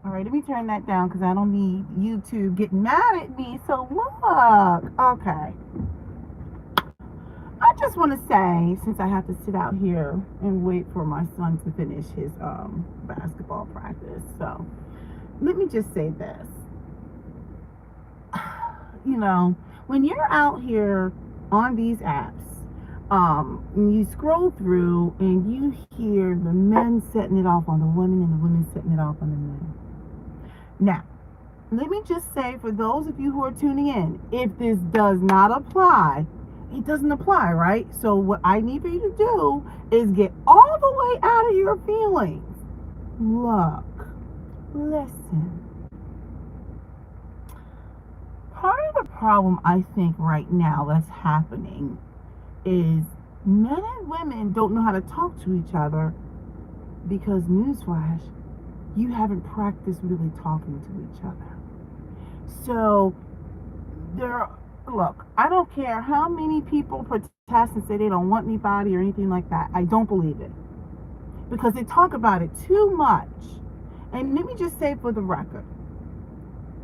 All right, let me turn that down because I don't need YouTube getting mad at me. So look, okay. I just want to say, since I have to sit out here and wait for my son to finish his basketball practice, so let me just say this. You know, when you're out here on these apps, and you scroll through and you hear the men setting it off on the women and the women setting it off on the men. Now, let me just say for those of you who are tuning in, if this does not apply, it doesn't apply, right? So what I need for you to do is get all the way out of your feelings. Look, listen. Part of the problem I think right now that's happening is men and women don't know how to talk to each other because, newsflash, you haven't practiced really talking to each other. So look, I don't care how many people protest and say they don't want anybody or anything like that. I don't believe it because they talk about it too much. And let me just say for the record,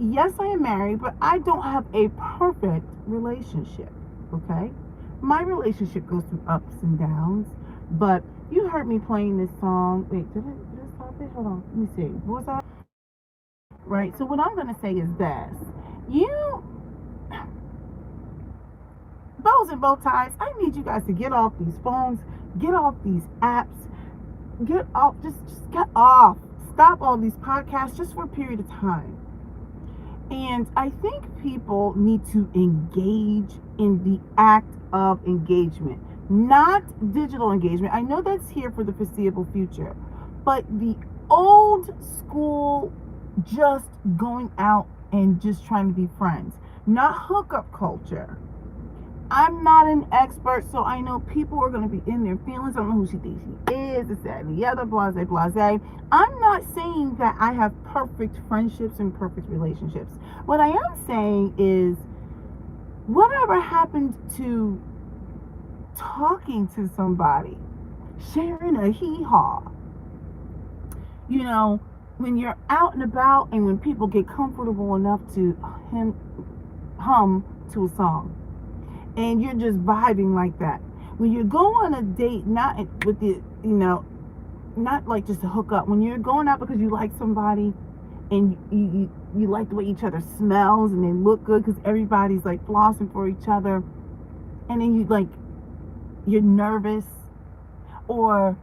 yes, I am married, but I don't have a perfect relationship, okay? My relationship goes through ups and downs, but you heard me playing this song. Wait, did it stop it? Hold on, let me see. What was that? Right, so what I'm going to say is this. You, bows and bow ties, I need you guys to get off these phones, get off these apps, get off, just get off. Stop all these podcasts just for a period of time. And I think people need to engage in the act of engagement, not digital engagement. I know that's here for the foreseeable future, but the old school just going out and just trying to be friends, not hookup culture. I'm not an expert, so I know people are going to be in their feelings. I don't know who she thinks she is, this, that, and the other, blase, blase. I'm not saying that I have perfect friendships and perfect relationships. What I am saying is, whatever happened to talking to somebody, sharing a hee-haw? You know, when you're out and about and when people get comfortable enough to hum to a song, and you're just vibing like that. When you go on a date, not with the, not like just to hook up. When you're going out because you like somebody and you like the way each other smells and they look good because everybody's like flossing for each other, and then you're nervous, or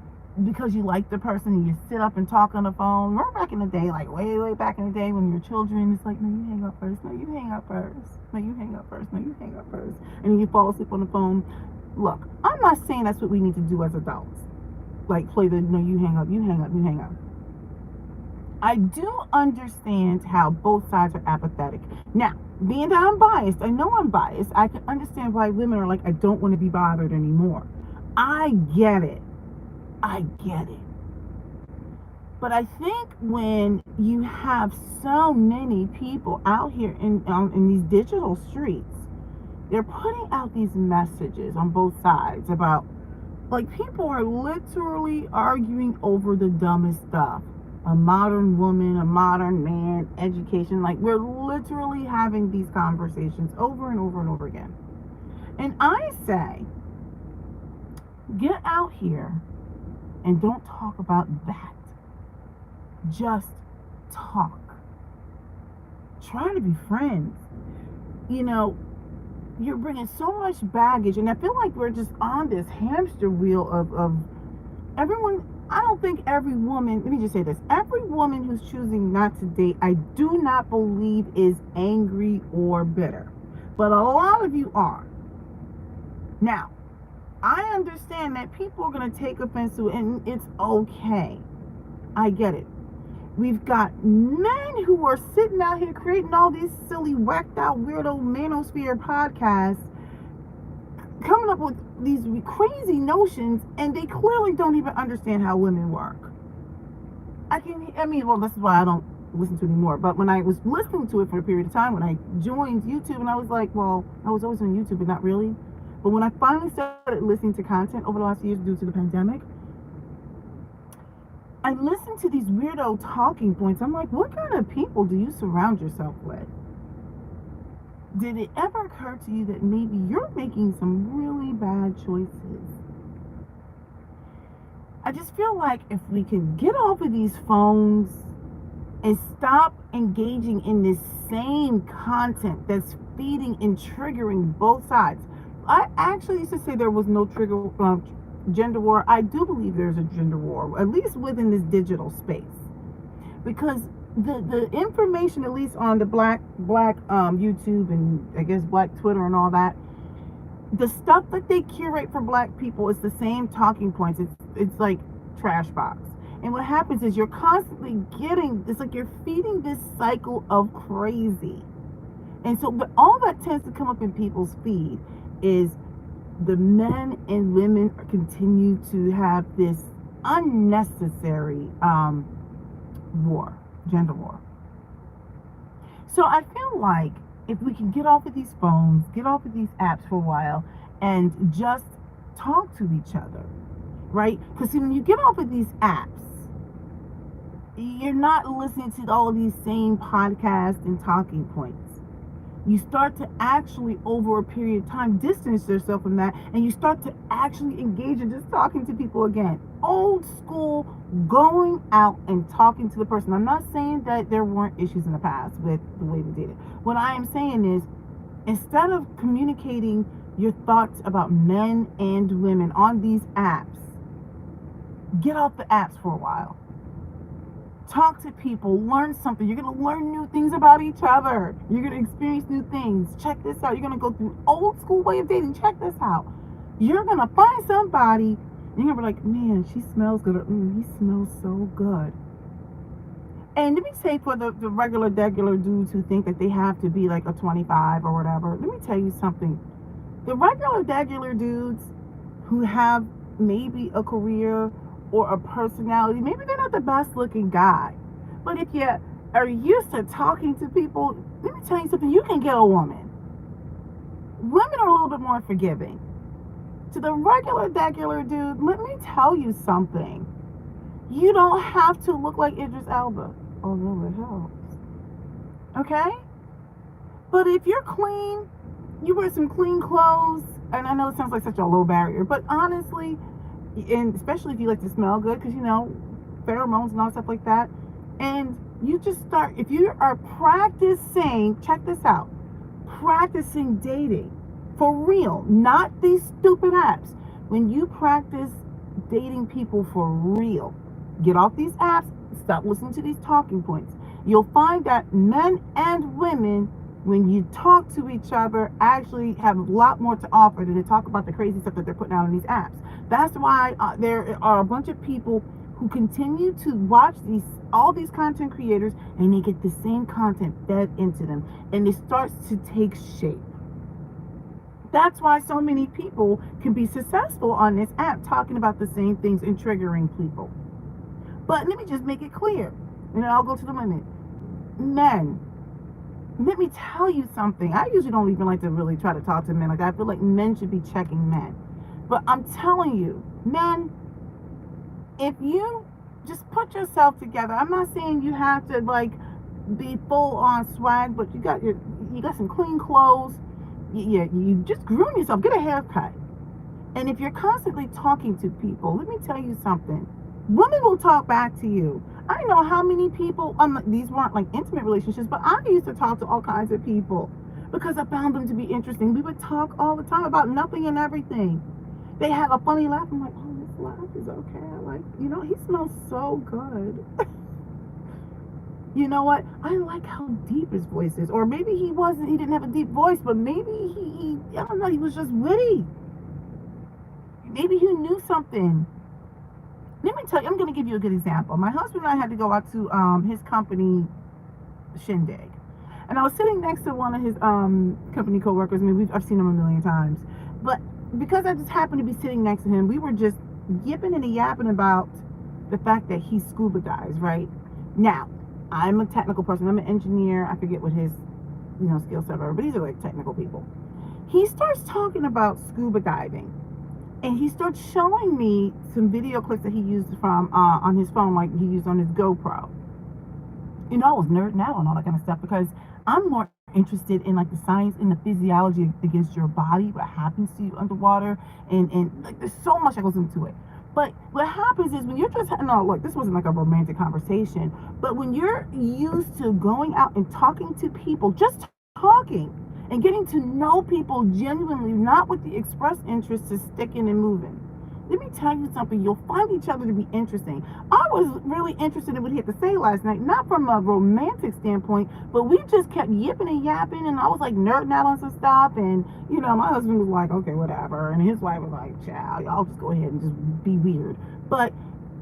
because you like the person and you sit up and talk on the phone. Remember back in the day, like way back in the day when you're children, it's like, no, you hang up first, no, you hang up first, no, you hang up first, no, you hang up first, and then you fall asleep on the phone. Look, I'm not saying that's what we need to do as adults, like play the, no, you hang up, you hang up, you hang up. I do understand how both sides are apathetic. Now, being that I'm biased, I know I'm biased, I can understand why women are like, I don't want to be bothered anymore. I get it. I get it. But I think when you have so many people out here in these digital streets, they're putting out these messages on both sides about, like, people are literally arguing over the dumbest stuff. A modern woman, a modern man, education. Like, we're literally having these conversations over and over and over again. And I say, get out here and don't talk about that. Just talk. Try to be friends. You know, you're bringing so much baggage, and I feel like we're just on this hamster wheel of everyone. I don't think every woman, let me just say this, every woman who's choosing not to date, I do not believe is angry or bitter. But a lot of you are. Now, I understand that people are going to take offense to it, and it's okay. I get it. We've got men who are sitting out here creating all these silly, whacked out, weirdo manosphere podcasts, coming up with these crazy notions, and they clearly don't even understand how women work. Well, this is why I don't listen to it anymore. But when I was listening to it for a period of time, when I joined YouTube, and I was like, well, I was always on YouTube, but not really. But when I finally started listening to content over the last few years due to the pandemic, I listen to these weirdo talking points. I'm like, what kind of people do you surround yourself with? Did it ever occur to you that maybe you're making some really bad choices? I just feel like if we can get off of these phones and stop engaging in this same content that's feeding and triggering both sides. I actually used to say there was no gender war. I do believe there's a gender war, at least within this digital space, because the information, at least on the black YouTube and I guess black Twitter and all that, the stuff that they curate for black people is the same talking points. It's like trash box. And what happens is you're constantly it's like you're feeding this cycle of crazy. And so, but all that tends to come up in people's feed is the men and women continue to have this unnecessary gender war. So I feel like if we can get off of these phones, get off of these apps for a while, and just talk to each other, right? Because when you get off of these apps, you're not listening to all of these same podcasts and talking points. You start to actually, over a period of time, distance yourself from that, and you start to actually engage in just talking to people again. Old school, going out and talking to the person. I'm not saying that there weren't issues in the past with the way we did it. What I am saying is, instead of communicating your thoughts about men and women on these apps, get off the apps for a while. Talk to people, learn something. You're going to learn new things about each other. You're going to experience new things. Check this out. You're going to go through old school way of dating. Check this out. You're going to find somebody, and you're going to be like, man, she smells good. Or, he smells so good. And let me say, for the regular dudes who think that they have to be like a 25 or whatever, let me tell you something. The regular dudes who have maybe a career or a personality, maybe they're not the best looking guy, but if you are used to talking to people, let me tell you something, you can get a woman. Women are a little bit more forgiving. To the regular dude, let me tell you something. You don't have to look like Idris Elba, although it helps. Okay? But if you're clean, you wear some clean clothes, and I know it sounds like such a low barrier, but honestly, and especially if you like to smell good, because pheromones and all stuff like that, and you just start, if you are practicing, check this out, practicing dating for real, not these stupid apps. When you practice dating people for real, get off these apps, stop listening to these talking points, you'll find that men and women, when you talk to each other, actually have a lot more to offer than to talk about the crazy stuff that they're putting out on these apps. That's why there are a bunch of people who continue to watch all these content creators, and they get the same content fed into them, and it starts to take shape. That's why so many people can be successful on this app talking about the same things and triggering people. But let me just make it clear, and then I'll go to the women. Men, let me tell you something. I usually don't even like to really try to talk to men. Like, I feel like men should be checking men. But I'm telling you, men, if you just put yourself together, I'm not saying you have to like be full on swag, but you got some clean clothes. You just groom yourself, get a haircut. And if you're constantly talking to people, let me tell you something. Women will talk back to you. I know how many people, these weren't like intimate relationships, but I used to talk to all kinds of people because I found them to be interesting. We would talk all the time about nothing and everything. They had a funny laugh. I'm like, oh, this laugh is okay. I like, he smells so good. You know what? I like how deep his voice is. Or maybe he didn't have a deep voice, but maybe I don't know, he was just witty. Maybe he knew something. Let me tell you, I'm going to give you a good example. My husband and I had to go out to his company shindig. And I was sitting next to one of his company coworkers. I mean, I've seen him a million times. But because I just happened to be sitting next to him, we were just yipping and yapping about the fact that he scuba dives, right? Now, I'm a technical person. I'm an engineer. I forget what his skill set are, but these are like technical people. He starts talking about scuba diving. And he starts showing me some video clips that he used from on his phone, like he used on his GoPro. I was nerding out on all that kind of stuff because I'm more interested in like the science and the physiology against your body, what happens to you underwater, and like there's so much that goes into it. But what happens is when you're just no, look, this wasn't like a romantic conversation, but when you're used to going out and talking to people, just talking and getting to know people genuinely, not with the express interest to sticking and moving. Let me tell you something, you'll find each other to be interesting. I was really interested in what he had to say last night, not from a romantic standpoint, but we just kept yipping and yapping, and I was like nerding out on some stuff, and my husband was like, okay, whatever, and his wife was like, child, y'all just go ahead and just be weird. But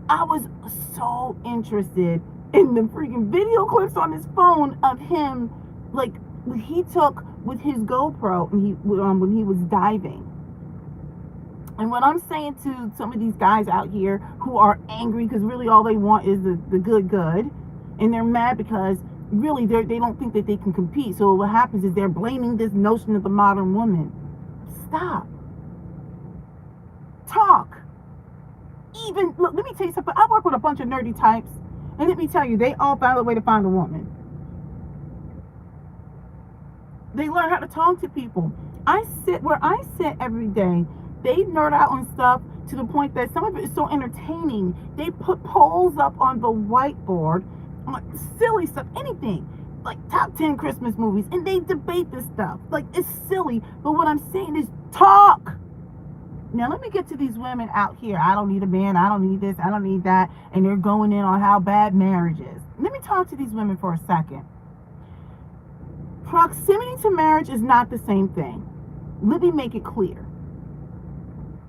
I was so interested in the freaking video clips on his phone of him, like, he took with his GoPro, and when he was diving. And what I'm saying to some of these guys out here who are angry because really all they want is the good, and they're mad because really they don't think that they can compete. So what happens is they're blaming this notion of the modern woman. Stop. Talk. Even, look, let me tell you something. I work with a bunch of nerdy types, and let me tell you, they all found a way to find a woman. They learn how to talk to people. I sit every day. They nerd out on stuff to the point that some of it is so entertaining. They put polls up on the whiteboard on silly stuff, anything, like top 10 Christmas movies, and they debate this stuff. Like, it's silly, but what I'm saying is talk. Now, let me get to these women out here. I don't need a man. I don't need this. I don't need that. And they're going in on how bad marriage is. Let me talk to these women for a second. Proximity to marriage is not the same thing. Let me make it clear.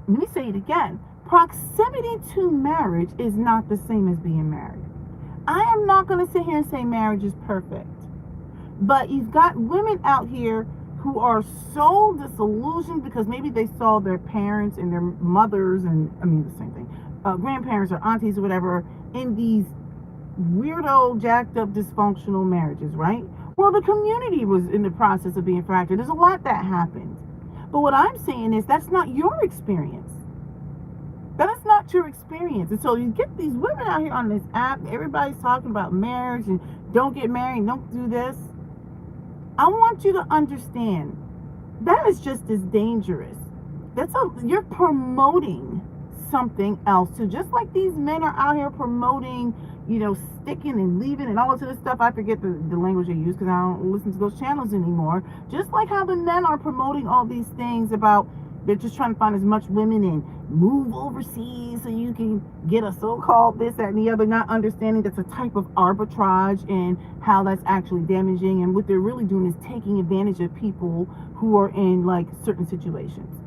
Let me say it again. Proximity to marriage is not the same as being married. I am not going to sit here and say marriage is perfect. But you've got women out here who are so disillusioned because maybe they saw their parents and their mothers and, the same thing, grandparents or aunties or whatever, in these weirdo, jacked up, dysfunctional marriages, right? Well, the community was in the process of being fractured. There's a lot that happened. But what I'm saying is that's not your experience. That is not your experience. And so you get these women out here on this app, everybody's talking about marriage and don't get married, don't do this. I want you to understand that is just as dangerous. You're promoting something else too. Just like these men are out here promoting, sticking and leaving and all this other stuff. I forget the language they use because I don't listen to those channels anymore. Just like how the men are promoting all these things about they're just trying to find as much women and move overseas so you can get a so-called this, that, and the other, not understanding that's a type of arbitrage and how that's actually damaging. And what they're really doing is taking advantage of people who are in like certain situations.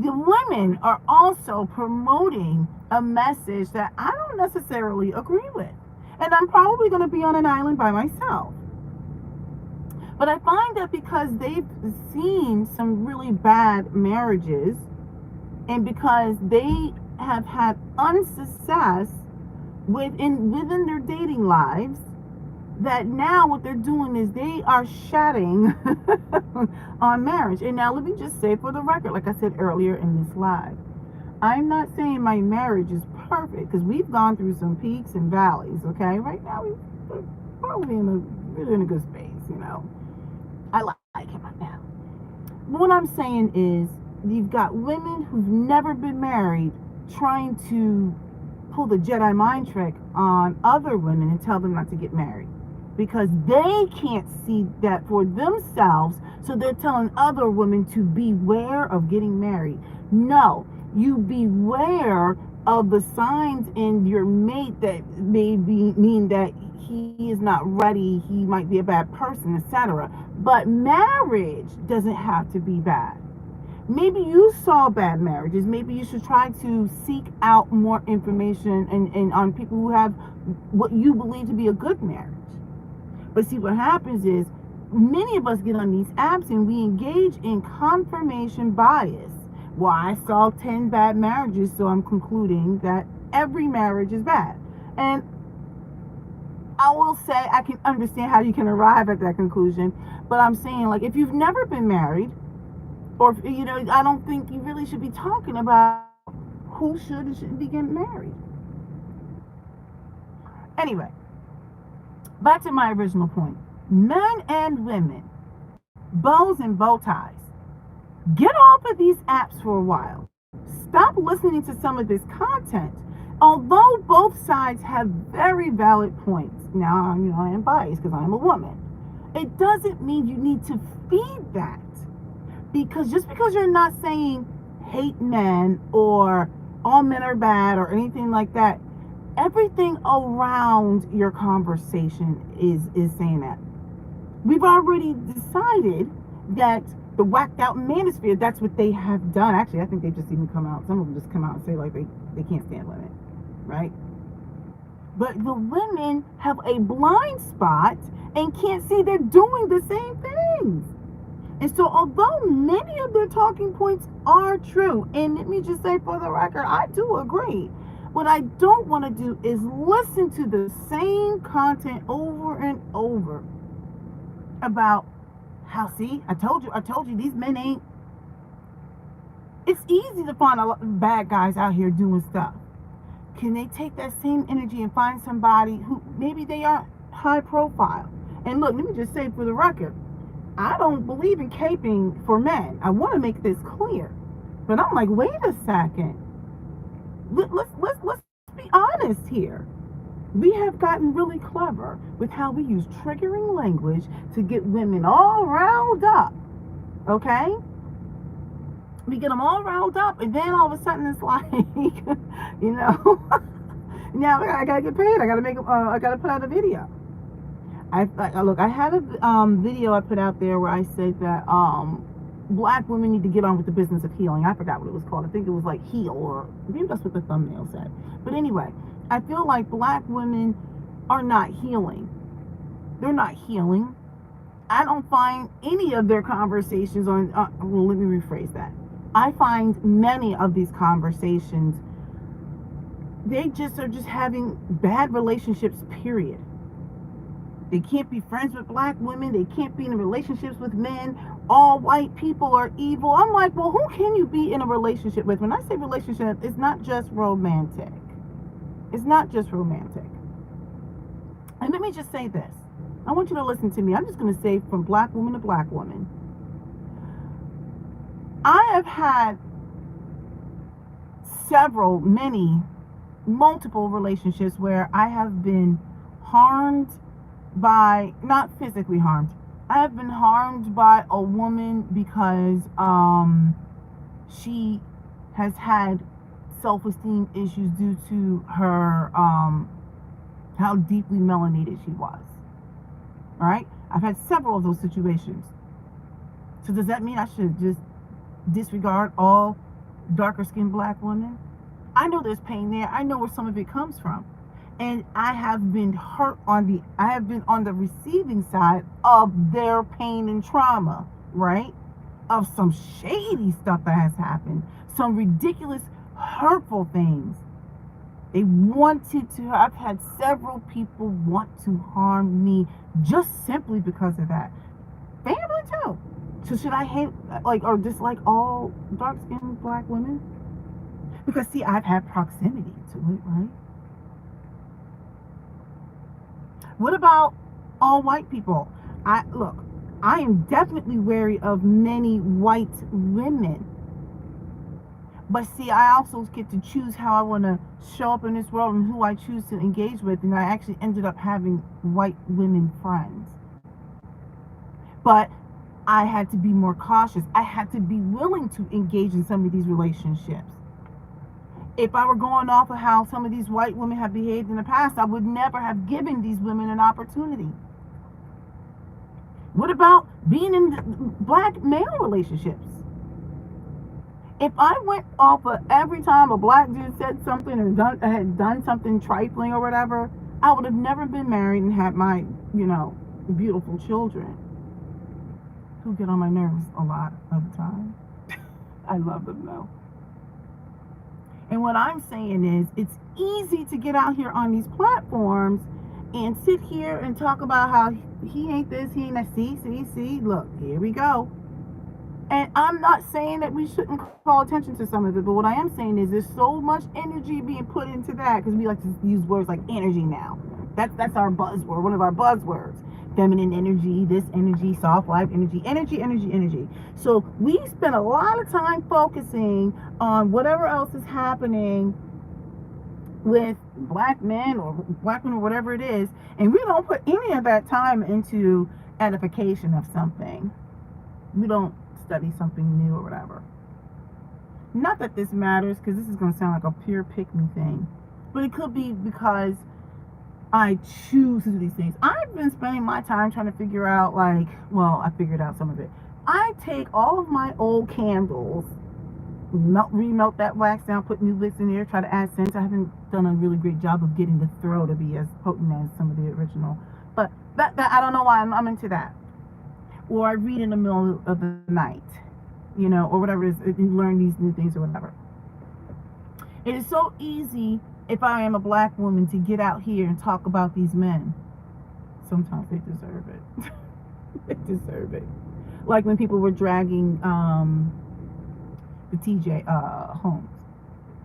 The women are also promoting a message that I don't necessarily agree with. And I'm probably going to be on an island by myself. But I find that because they've seen some really bad marriages and because they have had unsuccess within their dating lives, that now what they're doing is they are shatting on marriage. And now let me just say for the record, like I said earlier in this live, I'm not saying my marriage is perfect because we've gone through some peaks and valleys, okay? Right now we're probably in a good space, I like him right now. But what I'm saying is you've got women who've never been married trying to pull the Jedi mind trick on other women and tell them not to get married because they can't see that for themselves, so they're telling other women to beware of getting married. No, you beware of the signs in your mate that may mean that he is not ready, he might be a bad person, etc. But marriage doesn't have to be bad. Maybe you saw bad marriages. Maybe you should try to seek out more information and on people who have what you believe to be a good marriage. But see, what happens is many of us get on these apps and we engage in confirmation bias. Well, I saw 10 bad marriages, so I'm concluding that every marriage is bad. And I will say I can understand how you can arrive at that conclusion, but I'm saying, like, if you've never been married Or, I don't think you really should be talking about who should and shouldn't be getting married. Anyway, back to my original point. Men and women, bows and bow ties. Get off of these apps for a while. Stop listening to some of this content. Although both sides have very valid points, now, I am biased because I am a woman. It doesn't mean you need to feed that. Because just because you're not saying hate men or all men are bad or anything like that, everything around your conversation is saying that. We've already decided that the whacked out manosphere, that's what they have done. Actually, I think they just even come out, some of them just come out and say like they can't stand women, right? But the women have a blind spot and can't see they're doing the same things. And so although many of their talking points are true, and let me just say for the record, I do agree. What I don't want to do is listen to the same content over and over about how, see, I told you, these men ain't. It's easy to find a lot of bad guys out here doing stuff. Can they take that same energy and find somebody who maybe they aren't high profile? And look, let me just say for the record, I don't believe in caping for men. I want to make this clear. But I'm like, wait a second. Let's be honest here. We have gotten really clever with how we use triggering language to get women all riled up. Okay? We get them all riled up, and then all of a sudden it's like, now I gotta get paid. I gotta put out a video. I had a video I put out there where I said that black women need to get on with the business of healing. I forgot what it was called. I think it was like heal, or maybe that's what the thumbnail said. But anyway, I feel like black women are not healing. They're not healing. I don't find any of their conversations on, well, let me rephrase that. I find many of these conversations, they just are just having bad relationships, period. They can't be friends with black women. They can't be in relationships with men. All white people are evil. I'm like, well, who can you be in a relationship with? When I say relationship, it's not just romantic. It's not just romantic. And let me just say this. I want you to listen to me. I'm just going to say from black woman to black woman. I have had multiple relationships where I have been harmed by, not physically harmed. I have been harmed by a woman because she has had self-esteem issues due to her how deeply melanated she was. All right? I've had several of those situations. So does that mean I should just disregard all darker skinned black women? I know there's pain there. I know where some of it comes from. And I have been I have been on the receiving side of their pain and trauma, right? Of some shady stuff that has happened. Some ridiculous, hurtful things. I've had several people want to harm me just simply because of that. Family too. So should I hate, or dislike all dark-skinned black women? Because see, I've had proximity to it, right? What about all white people? I am definitely wary of many white women. But see, I also get to choose how I want to show up in this world and who I choose to engage with. And I actually ended up having white women friends. But I had to be more cautious. I had to be willing to engage in some of these relationships. If I were going off of how some of these white women have behaved in the past, I would never have given these women an opportunity. What about being in black male relationships? If I went off of every time a black dude said something or had done something trifling or whatever, I would have never been married and had my, beautiful children, who get on my nerves a lot of the time. I love them though. And what I'm saying is, it's easy to get out here on these platforms and sit here and talk about how he ain't this, he ain't that. See, look, here we go. And I'm not saying that we shouldn't call attention to some of it, but what I am saying is there's so much energy being put into that, because we like to use words like energy now. That's our buzzword, one of our buzzwords. Feminine energy, this energy, soft life energy, energy, energy, energy. So we spend a lot of time focusing on whatever else is happening with black men or black women or whatever it is, and we don't put any of that time into edification of something. We don't study something new or whatever. Not that this matters, because this is going to sound like a pure pick me thing, but it could be because I choose to do these things. I've been spending my time trying to figure out, like, well, I figured out some of it. I take all of my old candles, remelt that wax down, put new wicks in there, try to add scents. I haven't done a really great job of getting the throw to be as potent as some of the original, but that I don't know why I'm into that. Or I read in the middle of the night, or whatever it is, and learn these new things or whatever. It is so easy, if I am a black woman, to get out here and talk about these men. Sometimes they deserve it. They deserve it. Like when people were dragging the TJ Holmes.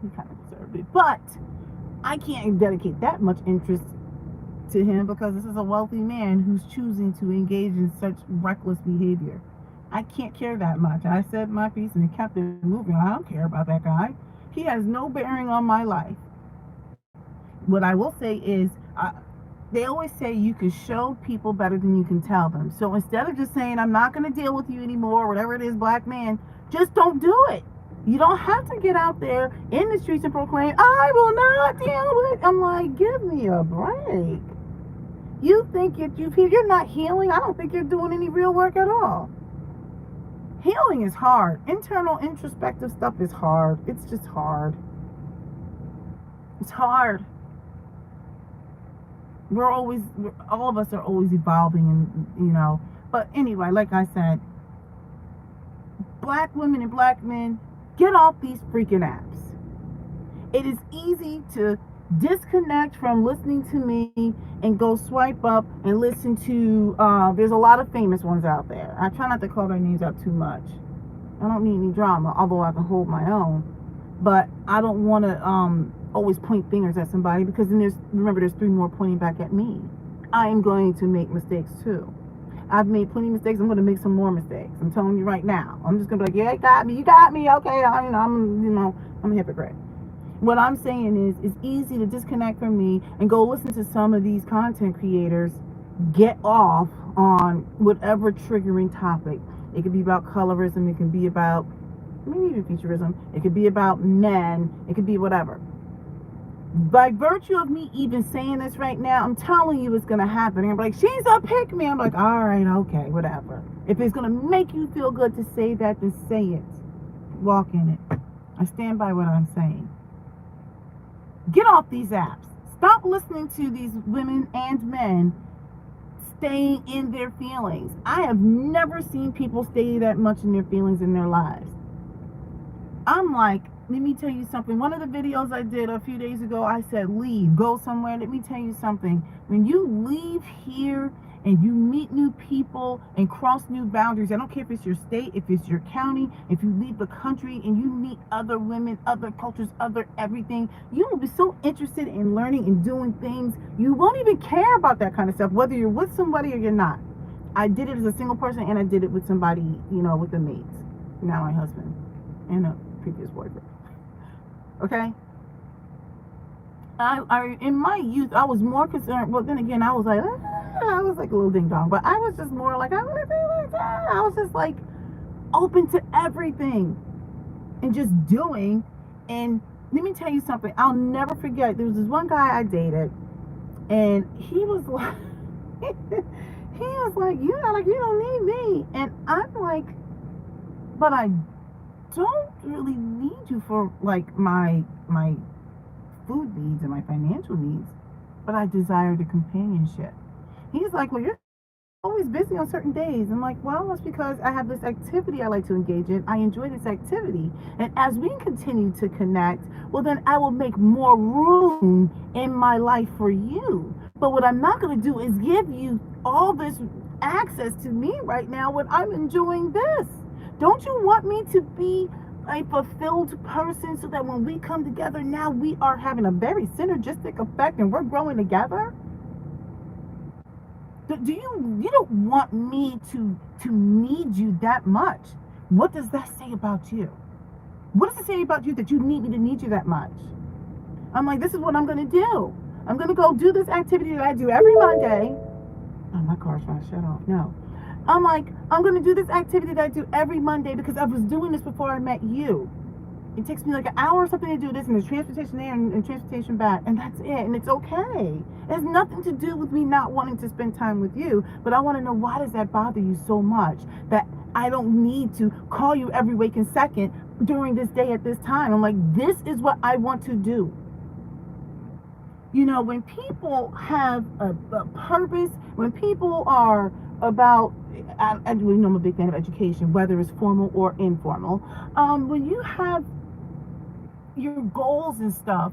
He kind of deserved it. But I can't dedicate that much interest to him, because this is a wealthy man who's choosing to engage in such reckless behavior. I can't care that much. I said my piece and kept it moving. I don't care about that guy. He has no bearing on my life. What I will say is, they always say you can show people better than you can tell them. So instead of just saying, I'm not going to deal with you anymore, whatever it is, black man, just don't do it. You don't have to get out there in the streets and proclaim, I will not deal with it. I'm like, give me a break. You think you're not healing? I don't think you're doing any real work at all. Healing is hard. Internal, introspective stuff is hard. It's just hard. It's hard. All of us are always evolving, and But anyway, like I said, black women and black men, get off these freaking apps. It is easy to disconnect from listening to me and go swipe up and listen to, there's a lot of famous ones out there. I try not to call their names out too much. I don't need any drama, although I can hold my own. But I don't want to always point fingers at somebody, because then there's three more pointing back at me. I am going to make mistakes too. I've made plenty of mistakes. I'm going to make some more mistakes. I'm telling you right now. I'm just going to be like, yeah, you got me, okay. I'm a hypocrite. What I'm saying is, it's easy to disconnect from me and go listen to some of these content creators get off on whatever triggering topic. It could be about colorism. It can be about, maybe even futurism. It could be about men. It could be whatever. By virtue of me even saying this right now, I'm telling you it's going to happen. I'm like, she's a pick me. I'm like, all right, okay, whatever. If it's going to make you feel good to say that, then say it. Walk in it. I stand by what I'm saying. Get off these apps. Stop listening to these women and men staying in their feelings. I have never seen people stay that much in their feelings in their lives. I'm like, let me tell you something. One of the videos I did a few days ago, I said, leave, go somewhere. Let me tell you something. When you leave here and you meet new people and cross new boundaries, I don't care if it's your state, if it's your county, if you leave the country and you meet other women, other cultures, other everything, you will be so interested in learning and doing things. You won't even care about that kind of stuff, whether you're with somebody or you're not. I did it as a single person, and I did it with somebody, with a mate. Now my husband and a previous boyfriend. Okay? I in my youth, I was more concerned. Well, then again, I was like a little ding dong, but I was just more like, I want to do like that. I was just like open to everything and just doing. And let me tell you something. I'll never forget. There was this one guy I dated, and he was like, you don't need me, and I'm like, but I don't really need you for like my food needs and my financial needs, but I desire the companionship. He's like, well, you're always busy on certain days. I'm like, well, that's because I have this activity I like to engage in. I enjoy this activity, and as we continue to connect, well, then I will make more room in my life for you. But what I'm not going to do is give you all this access to me right now when I'm enjoying this. Don't you want me to be a fulfilled person so that when we come together now we are having a very synergistic effect and we're growing together? Do you don't want me to need you that much? What does that say about you? What does it say about you that you need me to need you that much? I'm like, this is what I'm gonna do. I'm gonna go do this activity that I do every Monday. Oh, my car's trying to shut off. No. I'm like, I'm gonna do this activity that I do every Monday because I was doing this before I met you. It takes me like an hour or something to do this, and there's transportation there and transportation back, and that's it. And it's okay. It has nothing to do with me not wanting to spend time with you, but I want to know, why does that bother you so much that I don't need to call you every waking second during this day at this time? I'm like, this is what I want to do. You know, when people have a purpose, when people are about, you know, I'm a big fan of education, whether it's formal or informal. When you have your goals and stuff,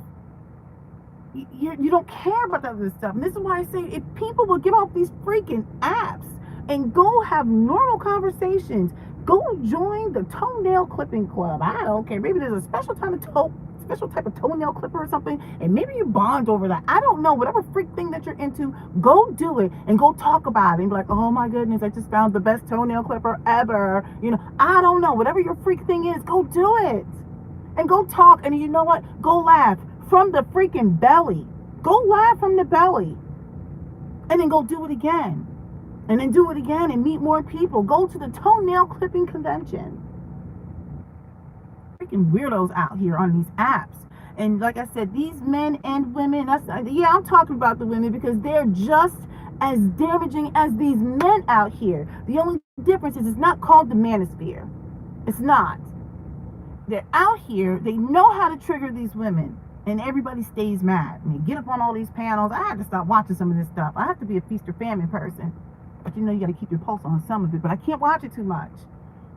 you don't care about that other stuff. And this is why I say, if people will get off these freaking apps and go have normal conversations, go join the toenail clipping club. I don't care. Maybe there's a special type of toenail clipper or something, and maybe you bond over that. I don't know. Whatever freak thing that you're into, go do it and go talk about it and be like, oh my goodness, I just found the best toenail clipper ever. You know, I don't know. Whatever your freak thing is, go do it. And go talk, and you know what? Go laugh from the freaking belly. Go laugh from the belly. And then go do it again. And then do it again and meet more people. Go to the toenail clipping convention. Freaking weirdos out here on these apps. And like I said, these men and women, I'm talking about the women because they're just as damaging as these men out here. The only difference is it's not called the manosphere. It's not. They're out here, they know how to trigger these women, and everybody stays mad. And they get up on all these panels. I had to stop watching some of this stuff. I have to be a feast or famine person. But you know, you got to keep your pulse on some of it. But I can't watch it too much.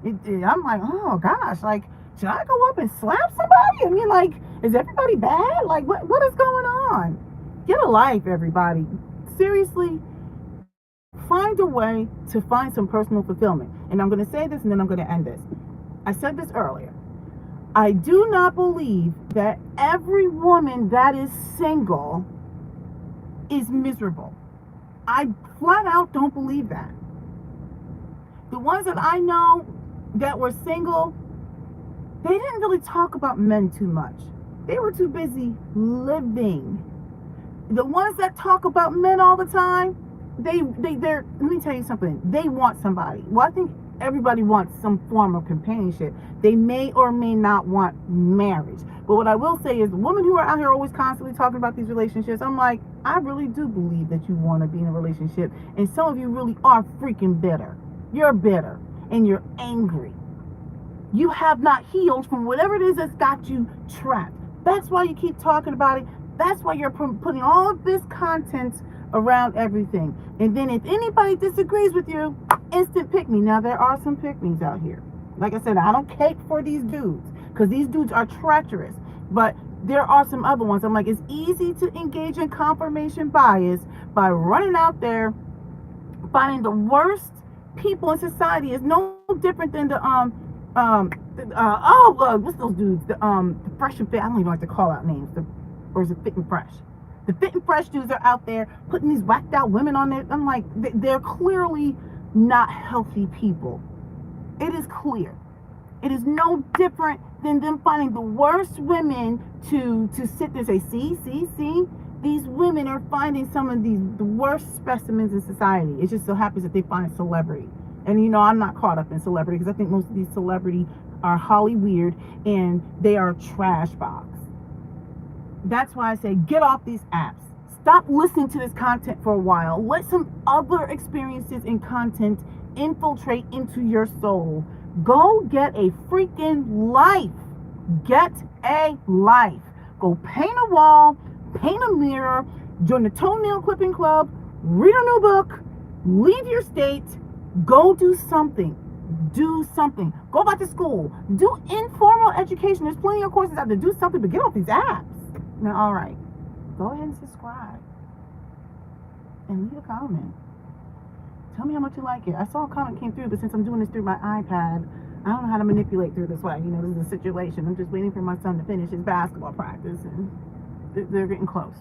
I'm like, oh gosh, like, should I go up and slap somebody? I mean, like, is everybody bad? Like, what is going on? Get a life, everybody. Seriously, find a way to find some personal fulfillment. And I'm going to say this, and then I'm going to end this. I said this earlier. I do not believe that every woman that is single is miserable. I flat out don't believe that. The ones that I know that were single, they didn't really talk about men too much. They were too busy living. The ones that talk about men all the time, they're, let me tell you something, they want somebody. Well, I think everybody wants some form of companionship. They may or may not want marriage. But what I will say is, the women who are out here always constantly talking about these relationships, I'm like, I really do believe that you want to be in a relationship. And some of you really are freaking bitter. You're bitter and you're angry. You have not healed from whatever it is that's got you trapped. That's why you keep talking about it. That's why you're putting all of this content around everything. And then if anybody disagrees with you, instant pick me. Now, there are some pick me's out here. Like I said, I don't cape for these dudes because these dudes are treacherous. But there are some other ones. I'm like, it's easy to engage in confirmation bias by running out there, finding the worst people in society. Is no different than the what's those dudes? The fresh and fit. I don't even like to call out names. Or is it fit and fresh? The fit and fresh dudes are out there putting these whacked out women on there. I'm like, they're clearly not healthy people. It is clear. It is no different than them finding the worst women to sit there and say, see, these women are finding some of the worst specimens in society. It just so happens that they find celebrity. And you know, I'm not caught up in celebrity because I think most of these celebrity are Holly weird and they are trash box. That's why I say, get off these apps. Stop listening to this content for a while. Let some other experiences and content infiltrate into your soul. Go get a freaking life. Get a life. Go paint a wall, paint a mirror, join the toenail clipping club, read a new book, leave your state, go do something. Do something. Go back to school. Do informal education. There's plenty of courses out there. Do something, but get off these apps. Now, all right. Go ahead and subscribe. And leave a comment. Tell me how much you like it. I saw a comment came through, but since I'm doing this through my iPad, I don't know how to manipulate through this way. This is a situation. I'm just waiting for my son to finish his basketball practice, and they're getting close.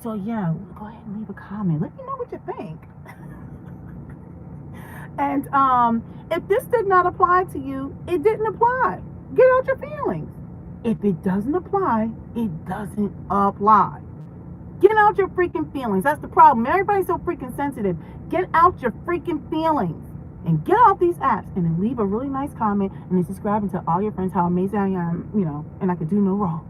So yeah, go ahead and leave a comment. Let me know what you think. And if this did not apply to you, it didn't apply. Get out your feelings. If it doesn't apply, it doesn't apply. Get out your freaking feelings. That's the problem. Everybody's so freaking sensitive. Get out your freaking feelings. And get off these apps and then leave a really nice comment and then subscribe and tell all your friends how amazing I am, and I could do no wrong.